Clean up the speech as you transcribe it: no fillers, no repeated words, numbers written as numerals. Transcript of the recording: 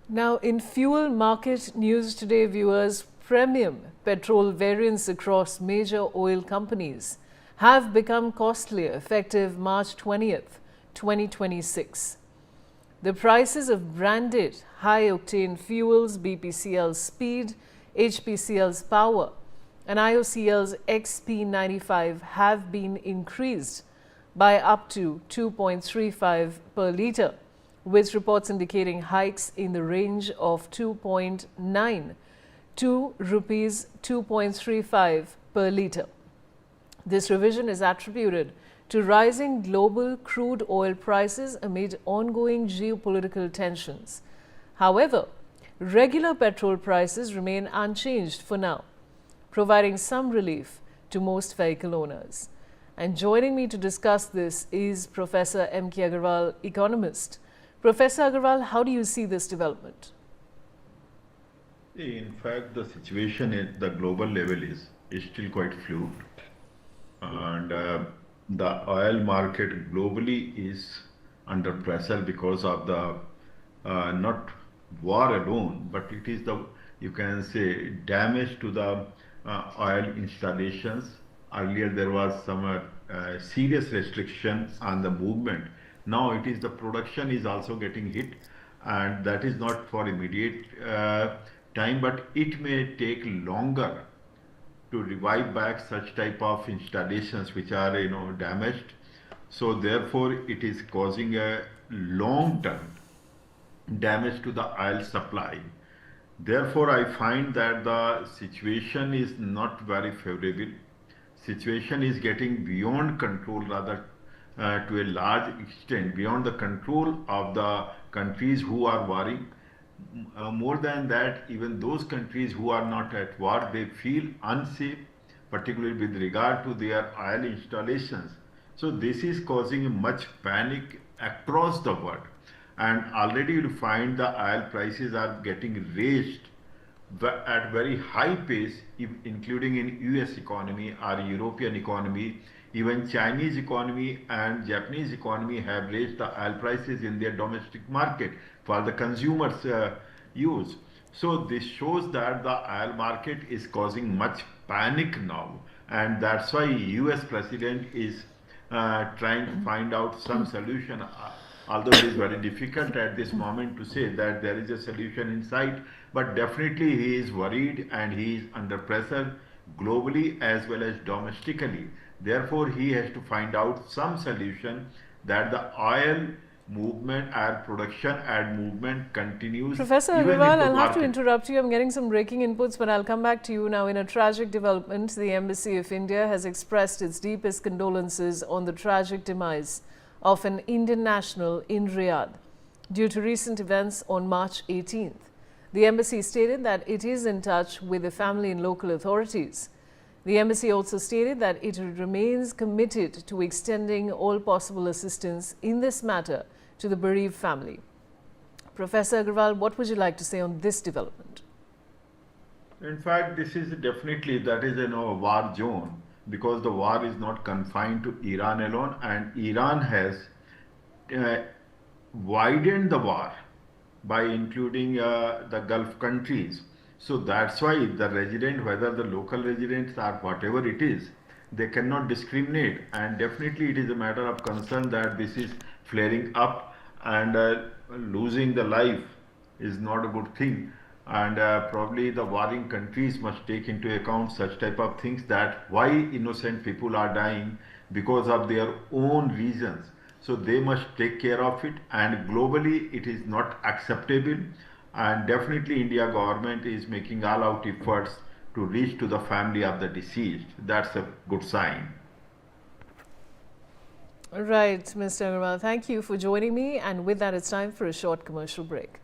Now, in fuel market news today, viewers, premium petrol variants across major oil companies have become costlier effective March 20th, 2026. The prices of branded high-octane fuels, BPCL's Speed, HPCL's Power, and IOCL's XP95 have been increased by up to 2.35 per litre, with reports indicating hikes in the range of 2.9 to rupees 2.35 per litre. This revision is attributed to rising global crude oil prices amid ongoing geopolitical tensions. However, regular petrol prices remain unchanged for now, providing some relief to most vehicle owners. And joining me to discuss this is Professor M.K. Agarwal, economist. Professor Agarwal, how do you see this development? In fact, the situation at the global level is still quite fluid, and the oil market globally is under pressure because of the not war alone, but it is the, you can say, damage to the oil installations. Earlier there was some serious restriction on the movement. Now it is the production is also getting hit, and that is not for immediate time, but it may take longer to revive back such type of installations which are damaged. So therefore it is causing a long term damage to the oil supply. Therefore I find that the situation is not very favorable. Situation is getting beyond control, rather to a large extent beyond the control of the countries who are warring. More than that, even those countries who are not at war, they feel unsafe, particularly with regard to their oil installations. So this is causing much panic across the world, and already you find the oil prices are getting raised at very high pace, including in US economy or European economy. Even Chinese economy and Japanese economy have raised the oil prices in their domestic market for the consumers use. So this shows that the oil market is causing much panic now, and that's why US president is trying to find out some solution. Although it is very difficult at this moment to say that there is a solution in sight, but definitely he is worried and he is under pressure globally as well as domestically. Therefore, he has to find out some solution that the oil movement and production and movement continues. Professor Agarwal, I'll have to interrupt you. I'm getting some breaking inputs, but I'll come back to you now. In a tragic development, the Embassy of India has expressed its deepest condolences on the tragic demise of an Indian national in Riyadh due to recent events on March 18th. The embassy stated that it is in touch with the family and local authorities. The embassy also stated that it remains committed to extending all possible assistance in this matter to the bereaved family. Professor Agarwal, what would you like to say on this development? In fact, this is definitely, that is a war zone, because the war is not confined to Iran alone, and Iran has widened the war by including the Gulf countries. So that's why the resident, whether the local residents or whatever it is, they cannot discriminate, and definitely it is a matter of concern that this is flaring up, and losing the life is not a good thing. And probably the warring countries must take into account such type of things, that why innocent people are dying because of their own reasons. So they must take care of it, and globally it is not acceptable, and definitely India government is making all out efforts to reach to the family of the deceased. That's a good sign. Right, Mr. Agarwal, thank you for joining me, and with that it's time for a short commercial break.